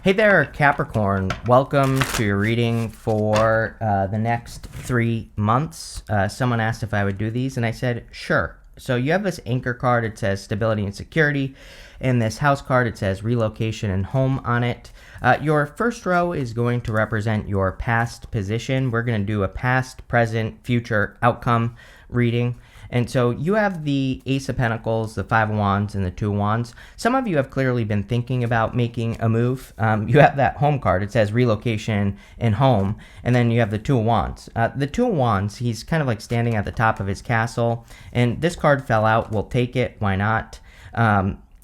Hey there, Capricorn. Welcome to your reading for the next 3 months. Someone asked if I would do these, and I said, sure. So you have this anchor card. It says stability and security. And this house card, it says relocation and home on it. Your first row is going to represent your past position. We're going to do a past, present, future outcome reading. And so you have the Ace of Pentacles, the Five of Wands, and the Two of Wands. Some of you have clearly been thinking about making a move. You have that home card. It says relocation and home. And then you have the Two of Wands. The Two of Wands, he's kind of like standing at the top of his castle. And this card fell out. We'll take it. Why not?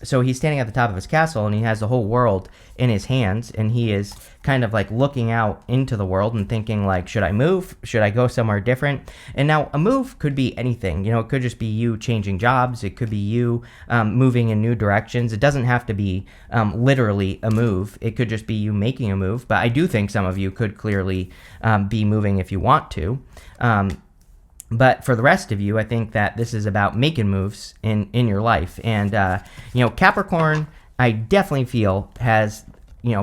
So he's standing at the top of his castle, and he has the whole world in his hands, and he is kind of like looking out into the world and thinking like, should I move? Should I go somewhere different? And now a move could be anything. It could just be you changing jobs. It could be you moving in new directions. It doesn't have to be literally a move. It could just be you making a move. But I do think some of you could clearly be moving if you want to. But for the rest of you, I think that this is about making moves in your life. And, Capricorn, I definitely feel has,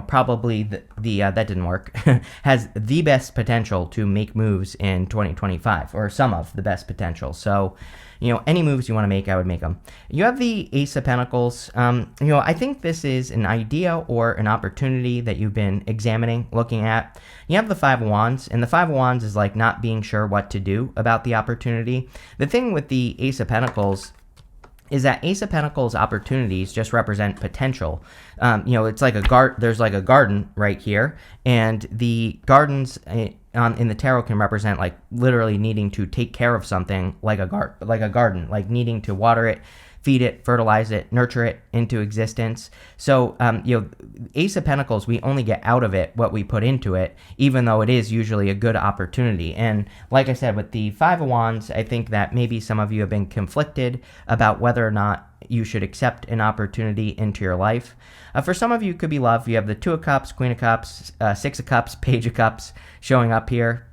probably that didn't work, has the best potential to make moves in 2025, or some of the best potential. So, any moves you want to make, I would make them. You have the Ace of Pentacles. I think this is an idea or an opportunity that you've been examining, looking at. You have the Five of Wands, and the Five of Wands is like not being sure what to do about the opportunity. The thing with the Ace of Pentacles is that Ace of Pentacles opportunities just represent potential. It's like there's like a garden right here, and the gardens in the tarot can represent like literally needing to take care of something like a garden, like needing to water it, feed it, fertilize it, nurture it into existence. So, Ace of Pentacles, we only get out of it what we put into it, even though it is usually a good opportunity. And like I said, with the Five of Wands, I think that maybe some of you have been conflicted about whether or not you should accept an opportunity into your life. For some of you, it could be love. You have the Two of Cups, Queen of Cups, Six of Cups, Page of Cups showing up here.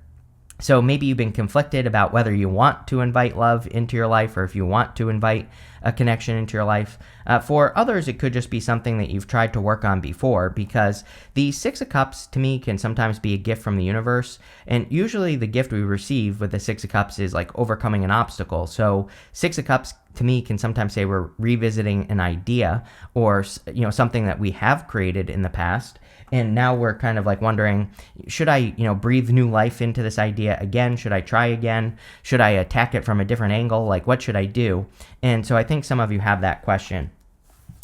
So maybe you've been conflicted about whether you want to invite love into your life or if you want to invite a connection into your life. For others, it could just be something that you've tried to work on before, because the Six of Cups to me can sometimes be a gift from the universe. And usually the gift we receive with the Six of Cups is like overcoming an obstacle. So Six of Cups to me can sometimes say we're revisiting an idea or, something that we have created in the past. And now we're kind of like wondering, should I, breathe new life into this idea again? Should I try again? Should I attack it from a different angle? Like, what should I do? And so I think some of you have that question.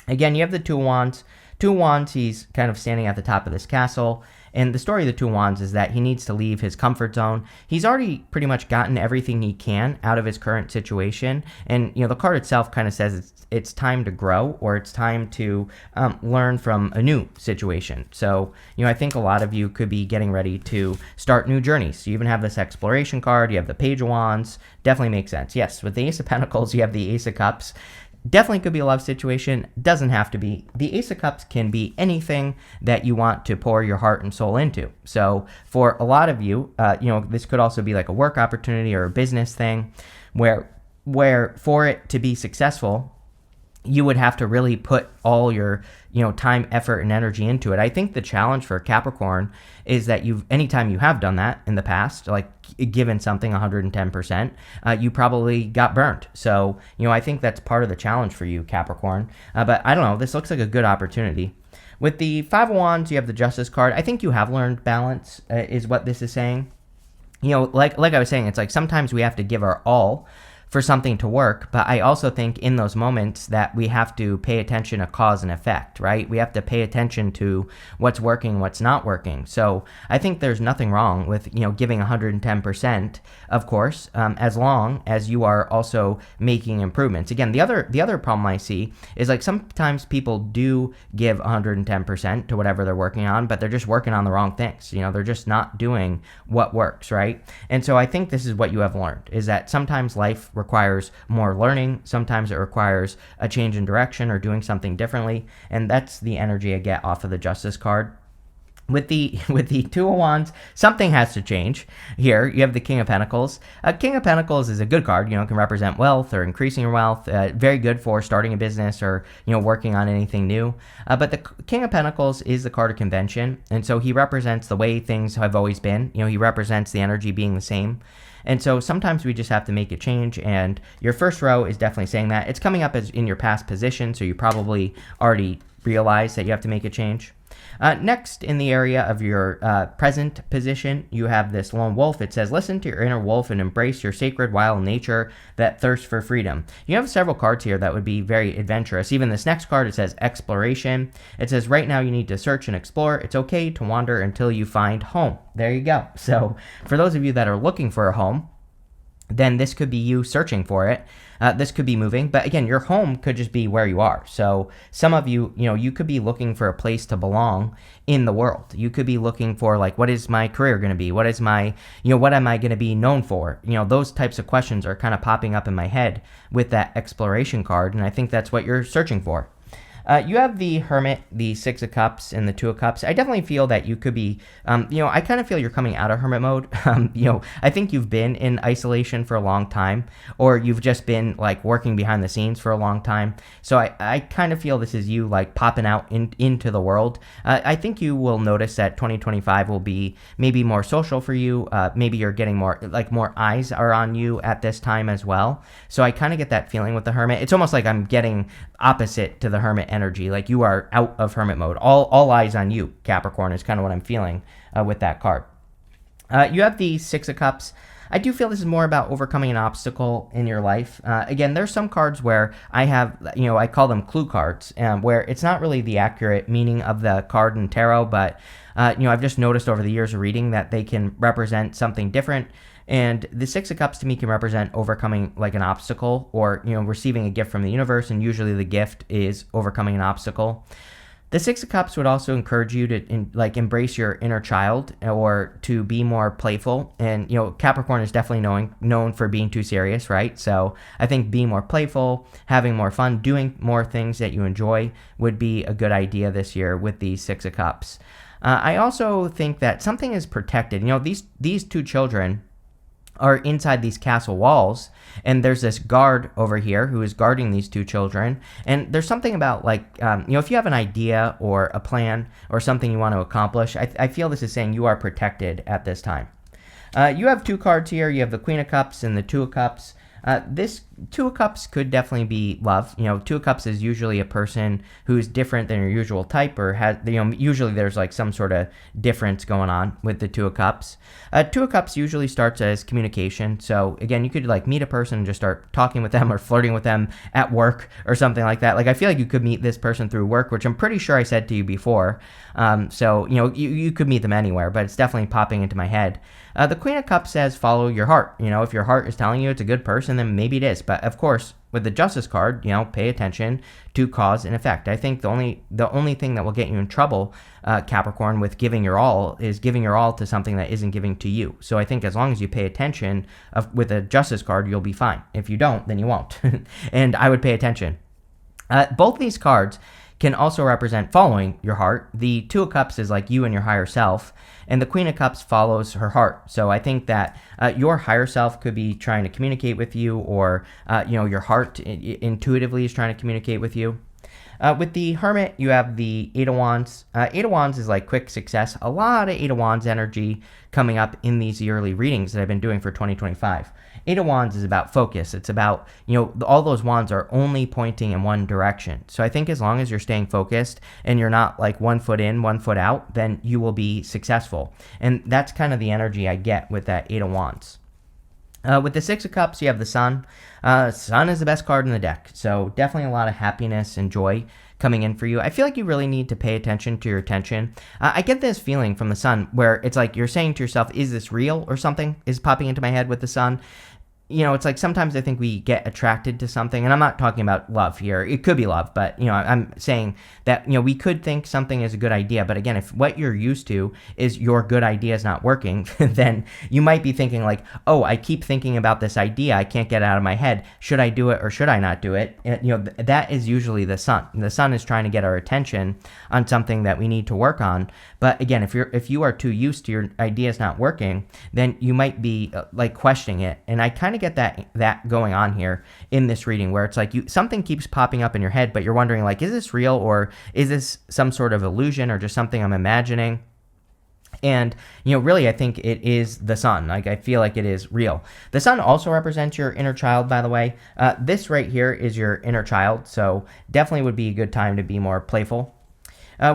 Again, you have the Two of Wands. Two of Wands, he's kind of standing at the top of this castle. And the story of the Two of Wands is that he needs to leave his comfort zone. He's already pretty much gotten everything he can out of his current situation. And, the card itself kind of says it's time to grow, or it's time to learn from a new situation. So, I think a lot of you could be getting ready to start new journeys. You even have this exploration card. You have the Page of Wands. Definitely makes sense. Yes, with the Ace of Pentacles, you have the Ace of Cups. Definitely could be a love situation. Doesn't have to be. The Ace of Cups can be anything that you want to pour your heart and soul into. So for a lot of you, this could also be like a work opportunity or a business thing where for it to be successful, you would have to really put all your, time, effort, and energy into it. I think the challenge for Capricorn is that anytime you have done that in the past, like given something 110%, you probably got burnt. So, I think that's part of the challenge for you, Capricorn. But I don't know, this looks like a good opportunity. With the Five of Wands, you have the Justice card. I think you have learned balance, is what this is saying. Like I was saying, it's like sometimes we have to give our all for something to work, but I also think in those moments that we have to pay attention to cause and effect, right? We have to pay attention to what's working, what's not working. So I think there's nothing wrong with, giving 110%, of course, as long as you are also making improvements. Again, the other problem I see is like sometimes people do give 110% to whatever they're working on, but they're just working on the wrong things. They're just not doing what works, right? And so I think this is what you have learned, is that sometimes life requires more learning. Sometimes it requires a change in direction or doing something differently. And that's the energy I get off of the Justice card. With the Two of Wands, something has to change. Here, you have the King of Pentacles. King of Pentacles is a good card. It can represent wealth or increasing your wealth. Very good for starting a business or working on anything new. But the King of Pentacles is the card of convention, and so he represents the way things have always been. He represents the energy being the same. And so sometimes we just have to make a change, and your first row is definitely saying that. It's coming up as in your past position, so you probably already realize that you have to make a change. Next, in the area of your present position, you have this lone wolf. It says, listen to your inner wolf and embrace your sacred wild nature that thirsts for freedom. You have several cards here that would be very adventurous. Even this next card, it says exploration. It says, right now you need to search and explore. It's okay to wander until you find home. There you go. So for those of you that are looking for a home, then this could be you searching for it. This could be moving, but again, your home could just be where you are. So some of you, you could be looking for a place to belong in the world. You could be looking for, like, what is my career going to be? What is my, what am I going to be known for? Those types of questions are kind of popping up in my head with that exploration card, and I think that's what you're searching for. You have the Hermit, the Six of Cups, and the Two of Cups. I definitely feel that you could be, I kind of feel you're coming out of Hermit mode. I think you've been in isolation for a long time, or you've just been, like, working behind the scenes for a long time. So I kind of feel this is you, like, popping out into the world. I think you will notice that 2025 will be maybe more social for you. Maybe you're getting more eyes are on you at this time as well. So I kind of get that feeling with the Hermit. It's almost like I'm getting opposite to the Hermit energy, like you are out of Hermit mode. All eyes on you, Capricorn, is kind of what I'm feeling with that card. You have the Six of Cups. I do feel this is more about overcoming an obstacle in your life. Again, there's some cards where I have, I call them clue cards, where it's not really the accurate meaning of the card in tarot, but, I've just noticed over the years of reading that they can represent something different. And the Six of Cups to me can represent overcoming, like, an obstacle, or, receiving a gift from the universe, and usually the gift is overcoming an obstacle. The Six of Cups would also encourage you to embrace your inner child, or to be more playful. And Capricorn is definitely known for being too serious, right? So I think being more playful, having more fun, doing more things that you enjoy would be a good idea this year with the Six of Cups. I also think that something is protected. These two children are inside these castle walls, and there's this guard over here who is guarding these two children. And there's something about, if you have an idea or a plan or something you want to accomplish, I feel this is saying you are protected at this time. You have two cards here. You have the Queen of Cups and the Two of Cups. This Two of Cups could definitely be love. Two of Cups is usually a person who's different than your usual type, or has, usually there's like some sort of difference going on with the Two of Cups. Two of Cups usually starts as communication. So again, you could meet a person and just start talking with them or flirting with them at work or something like that. Like, I feel like you could meet this person through work, which I'm pretty sure I said to you before. So you could meet them anywhere, but it's definitely popping into my head. The Queen of Cups says follow your heart. If your heart is telling you it's a good person, then maybe it is. But of course, with the Justice card, pay attention to cause and effect. I think the only thing that will get you in trouble, Capricorn, with giving your all is giving your all to something that isn't giving to you. So I think as long as you pay attention with a Justice card, you'll be fine. If you don't, then you won't. And I would pay attention. Both these cards can also represent following your heart. The Two of Cups is like you and your higher self, and the Queen of Cups follows her heart. So I think that your higher self could be trying to communicate with you, or your heart intuitively is trying to communicate with you. With the Hermit, you have the Eight of Wands. Eight of Wands is like quick success. A lot of Eight of Wands energy coming up in these yearly readings that I've been doing for 2025. Eight of Wands is about focus. It's about, all those wands are only pointing in one direction. So I think as long as you're staying focused and you're not like 1 foot in, 1 foot out, then you will be successful. And that's kind of the energy I get with that Eight of Wands. With the Six of Cups, you have the Sun. Sun is the best card in the deck. So definitely a lot of happiness and joy coming in for you. I feel like you really need to pay attention to your attention. I get this feeling from the Sun where it's like you're saying to yourself, is this real or something is popping into my head with the Sun. it's like sometimes I think we get attracted to something, and I'm not talking about love here. It could be love, but, I'm saying that, we could think something is a good idea. But again, if what you're used to is your good idea is not working, then you might be thinking like, oh, I keep thinking about this idea. I can't get it out of my head. Should I do it or should I not do it? And, that is usually the sun. The sun is trying to get our attention on something that we need to work on. But again, if you are too used to your ideas not working, then you might be like questioning it. And I kind of get that going on here in this reading, where it's like something keeps popping up in your head, but you're wondering like, is this real, or is this some sort of illusion, or just something I'm imagining? And, really, I think it is the sun. Like, I feel like it is real. The sun also represents your inner child, by the way. This right here is your inner child, so definitely would be a good time to be more playful.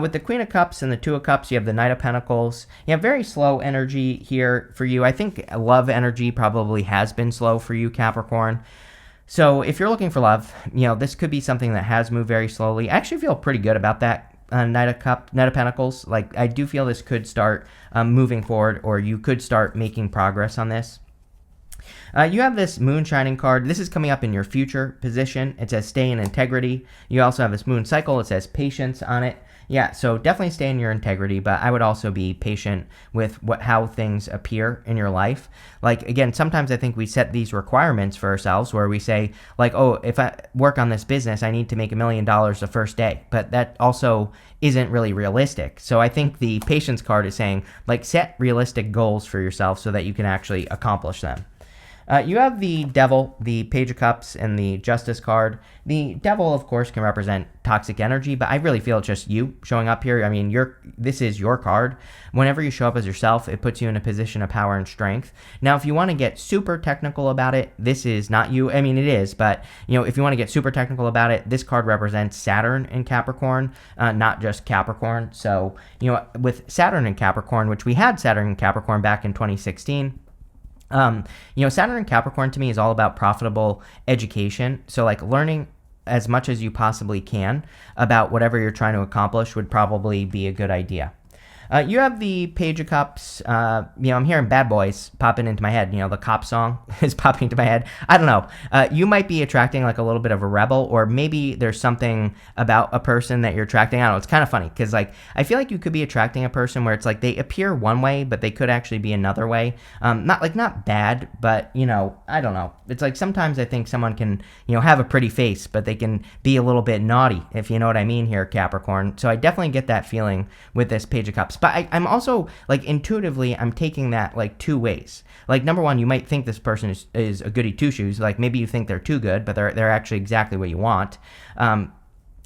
With the Queen of Cups and the Two of Cups, you have the Knight of Pentacles. You have very slow energy here for you. I think love energy probably has been slow for you, Capricorn. So if you're looking for love, this could be something that has moved very slowly. I actually feel pretty good about that. Knight of Pentacles. Like, I do feel this could start moving forward, or you could start making progress on this. You have this Moon Shining card. This is coming up in your future position. It says stay in integrity. You also have this Moon Cycle. It says patience on it. Yeah, so definitely stay in your integrity, but I would also be patient with how things appear in your life. Like, again, sometimes I think we set these requirements for ourselves where we say, like, oh, if I work on this business, I need to make $1 million the first day. But that also isn't really realistic. So I think the patience card is saying, like, set realistic goals for yourself so that you can actually accomplish them. You have the Devil, the Page of Cups, and the Justice card. The Devil, of course, can represent toxic energy, but I really feel it's just you showing up here. I mean, this is your card. Whenever you show up as yourself, it puts you in a position of power and strength. Now, if you want to get super technical about it, this is not you. I mean, it is, but, if you want to get super technical about it, this card represents Saturn in Capricorn, not just Capricorn. So, with Saturn in Capricorn, which we had Saturn in Capricorn back in 2016, Saturn in Capricorn to me is all about profitable education. So like learning as much as you possibly can about whatever you're trying to accomplish would probably be a good idea. You have the Page of Cups. I'm hearing Bad Boys popping into my head. The cop song is popping into my head. I don't know. You might be attracting like a little bit of a rebel, or maybe there's something about a person that you're attracting. I don't know. It's kind of funny because like I feel like you could be attracting a person where it's like they appear one way, but they could actually be another way. Not bad, but I don't know. It's like sometimes I think someone can have a pretty face, but they can be a little bit naughty, if you know what I mean here, Capricorn. So I definitely get that feeling with this Page of Cups. But I'm also, like, intuitively, I'm taking that, like, two ways. Like, number one, you might think this person is a goody two-shoes. Like, maybe you think they're too good, but they're actually exactly what you want.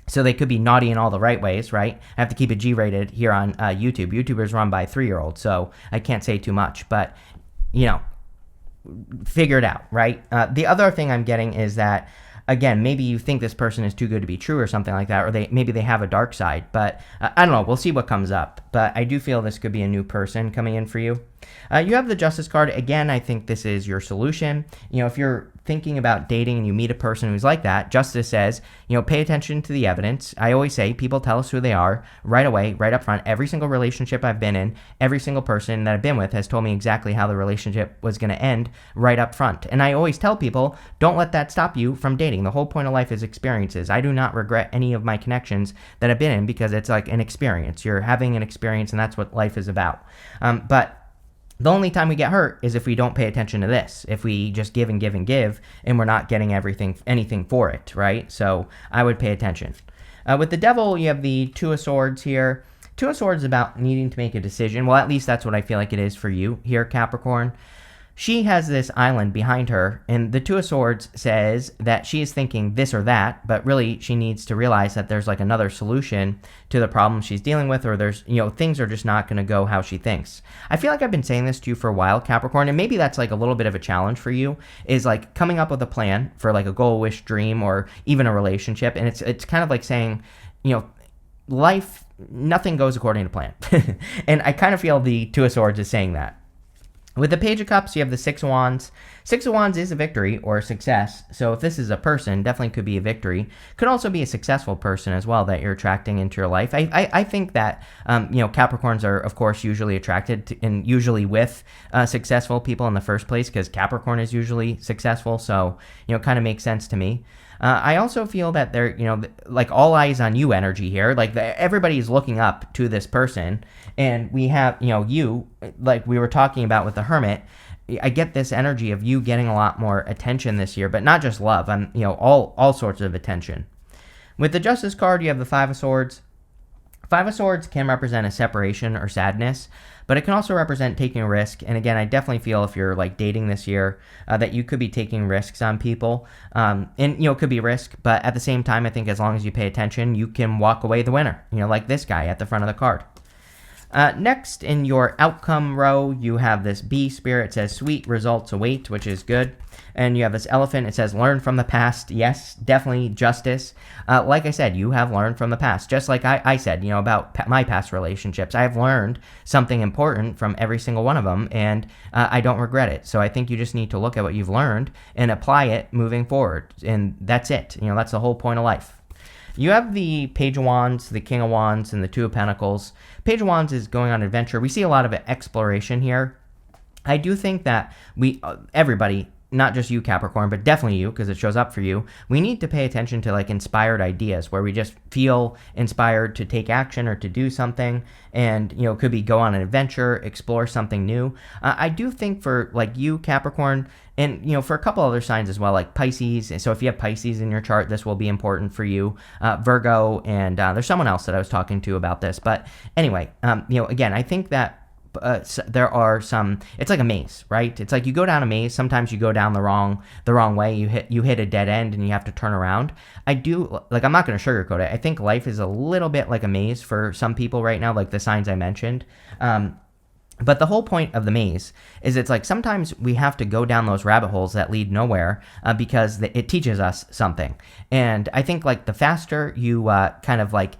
So they could be naughty in all the right ways, right? I have to keep it G-rated here on YouTube. YouTube is run by 3-year-olds, so I can't say too much. But, figure it out, right? The other thing I'm getting is that, again, maybe you think this person is too good to be true or something like that, or maybe they have a dark side, but I don't know. We'll see what comes up, but I do feel this could be a new person coming in for you. You have the Justice card. Again, I think this is your solution. If you're thinking about dating and you meet a person who's like that, Justice says, pay attention to the evidence. I always say people tell us who they are right away, right up front. Every single relationship I've been in, every single person that I've been with has told me exactly how the relationship was going to end right up front. And I always tell people, don't let that stop you from dating. The whole point of life is experiences. I do not regret any of my connections that I've been in because it's like an experience. You're having an experience, and that's what life is about. But the only time we get hurt is if we don't pay attention to this, if we just give and give and give, and we're not getting anything for it, right? So I would pay attention. With the Devil, you have the Two of Swords here. Two of Swords is about needing to make a decision. Well, at least that's what I feel like it is for you here, Capricorn. She has this island behind her, and the Two of Swords says that she is thinking this or that, but really she needs to realize that there's like another solution to the problem she's dealing with, or there's, things are just not going to go how she thinks. I feel like I've been saying this to you for a while, Capricorn, and maybe that's like a little bit of a challenge for you, is like coming up with a plan for like a goal, wish, dream, or even a relationship, and it's kind of like saying, life, nothing goes according to plan. And I kind of feel the Two of Swords is saying that. With the Page of Cups, you have the Six of Wands. Six of Wands is a victory or a success. So if this is a person, definitely could be a victory. Could also be a successful person as well that you're attracting into your life. I think that, Capricorns are, of course, usually attracted to, and usually with successful people in the first place, because Capricorn is usually successful. So, kind of makes sense to me. I also feel that they're, like all eyes on you energy here. Like everybody's looking up to this person. And we have, you, like we were talking about with the Hermit, I get this energy of you getting a lot more attention this year, but not just love. All sorts of attention. With the Justice card, you have the Five of Swords. Five of Swords can represent a separation or sadness, but it can also represent taking a risk. And again, I definitely feel if you're like dating this year, that you could be taking risks on people. And, it could be risk, but at the same time, I think as long as you pay attention, you can walk away the winner, like this guy at the front of the card. Next, in your outcome row, you have this bee spirit. It says sweet results await, which is good. And you have this elephant. It says learn from the past. Yes, definitely justice. Like I said, you have learned from the past. Just like I said, about my past relationships. I have learned something important from every single one of them, and I don't regret it. So I think you just need to look at what you've learned and apply it moving forward. And that's it. That's the whole point of life. You have the Page of Wands, the King of Wands, and the Two of Pentacles. Page of Wands is going on adventure. We see a lot of exploration here. I do think that everybody, not just you, Capricorn, but definitely you, because it shows up for you, we need to pay attention to like inspired ideas where we just feel inspired to take action or to do something. And, could be go on an adventure, explore something new. I do think for like you, Capricorn, and, for a couple other signs as well, like Pisces. So if you have Pisces in your chart, this will be important for you. Virgo, and there's someone else that I was talking to about this. But anyway, again, I think that there are some, it's like a maze, right? It's like you go down a maze. Sometimes you go down the wrong way. You hit a dead end and you have to turn around. I'm not going to sugarcoat it. I think life is a little bit like a maze for some people right now, like the signs I mentioned. But the whole point of the maze is it's like sometimes we have to go down those rabbit holes that lead nowhere because it teaches us something. And I think like the faster you kind of like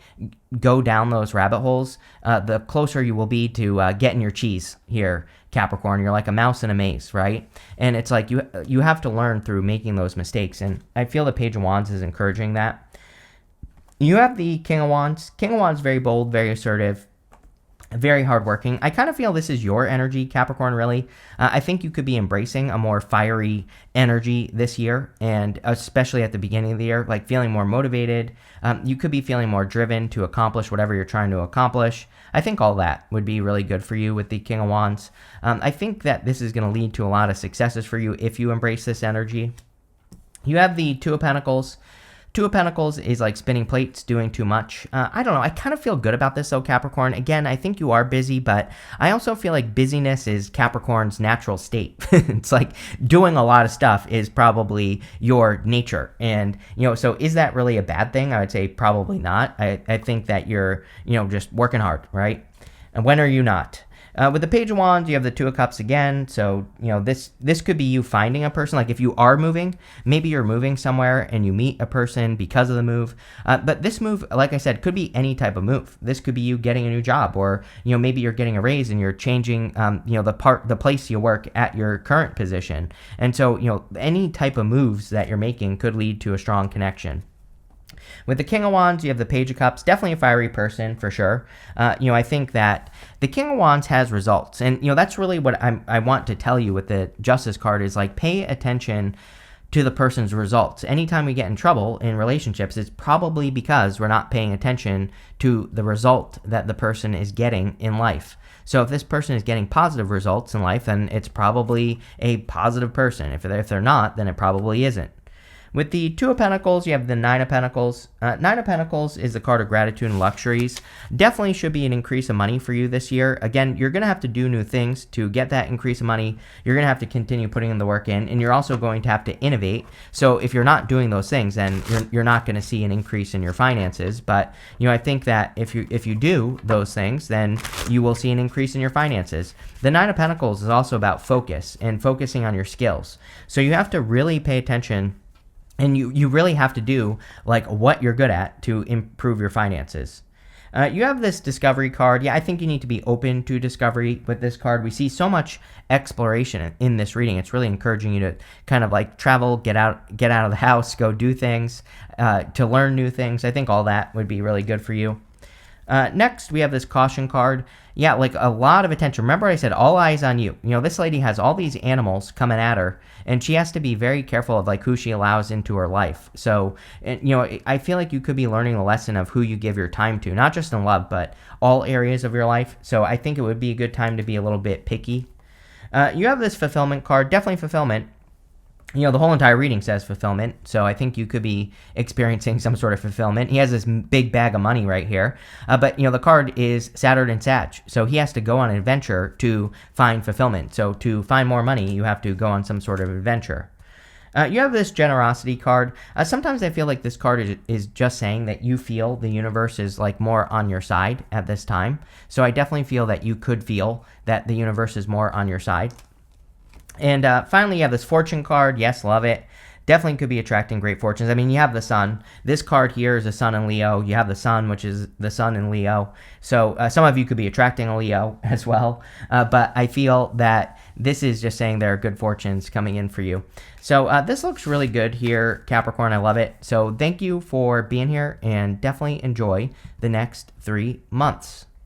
go down those rabbit holes, the closer you will be to getting your cheese here, Capricorn. You're like a mouse in a maze, right? And it's like you have to learn through making those mistakes. And I feel the Page of Wands is encouraging that. You have the King of Wands. King of Wands, very bold, very assertive, very hardworking. I kind of feel this is your energy, Capricorn, really. I think you could be embracing a more fiery energy this year, and especially at the beginning of the year, like feeling more motivated. You could be feeling more driven to accomplish whatever you're trying to accomplish. I think all that would be really good for you with the King of Wands. I think that this is going to lead to a lot of successes for you if you embrace this energy. You have the Two of Pentacles. Two of Pentacles is like spinning plates, doing too much. I don't know. I kind of feel good about this, though, Capricorn. Again, I think you are busy, but I also feel like busyness is Capricorn's natural state. It's like doing a lot of stuff is probably your nature. And, so is that really a bad thing? I would say probably not. I think that you're, just working hard, right? And when are you not? With the Page of Wands, you have the Two of Cups again. So, this could be you finding a person. Like if you are moving, maybe you're moving somewhere and you meet a person because of the move. But this move, like I said, could be any type of move. This could be you getting a new job, or, maybe you're getting a raise and you're changing, the place you work at your current position. And so, any type of moves that you're making could lead to a strong connection. With the King of Wands, you have the Page of Cups. Definitely a fiery person, for sure. I think that the King of Wands has results. And, that's really what I want to tell you with the Justice card is, like, pay attention to the person's results. Anytime we get in trouble in relationships, it's probably because we're not paying attention to the result that the person is getting in life. So if this person is getting positive results in life, then it's probably a positive person. If they're not, then it probably isn't. With the Two of Pentacles, you have the Nine of Pentacles. Nine of Pentacles is the card of gratitude and luxuries. Definitely should be an increase of money for you this year. Again, you're going to have to do new things to get that increase of money. You're going to have to continue putting in the work in, and you're also going to have to innovate. So if you're not doing those things, then you're not going to see an increase in your finances. But, I think that if you do those things, then you will see an increase in your finances. The Nine of Pentacles is also about focus and focusing on your skills. So you have to really pay attention. And you really have to do like what you're good at to improve your finances. You have this discovery card. Yeah, I think you need to be open to discovery with this card. We see so much exploration in this reading. It's really encouraging you to kind of like travel, get out of the house, go do things, to learn new things. I think all that would be really good for you. Next, we have this caution card. Yeah, like a lot of attention. Remember I said all eyes on you. You know, this lady has all these animals coming at her, and she has to be very careful of like who she allows into her life. So, you know, I feel like you could be learning the lesson of who you give your time to, not just in love, but all areas of your life. So I think it would be a good time to be a little bit picky. You have this fulfillment card, definitely fulfillment. You know, the whole entire reading says fulfillment, so I think you could be experiencing some sort of fulfillment. He has this big bag of money right here, but, you know, the card is Saturn and Sag, so he has to go on an adventure to find fulfillment. So to find more money, you have to go on some sort of adventure. You have this generosity card. Sometimes I feel like this card is just saying that you feel the universe is like more on your side at this time. So I definitely feel that you could feel that the universe is more on your side. And finally, you have this fortune card. Yes, love it. Definitely could be attracting great fortunes. I mean, you have the sun. This card here is the sun in Leo. You have the sun, which is the sun in Leo. So some of you could be attracting a Leo as well. But I feel that this is just saying there are good fortunes coming in for you. So this looks really good here, Capricorn. I love it. So thank you for being here, and definitely enjoy the next 3 months.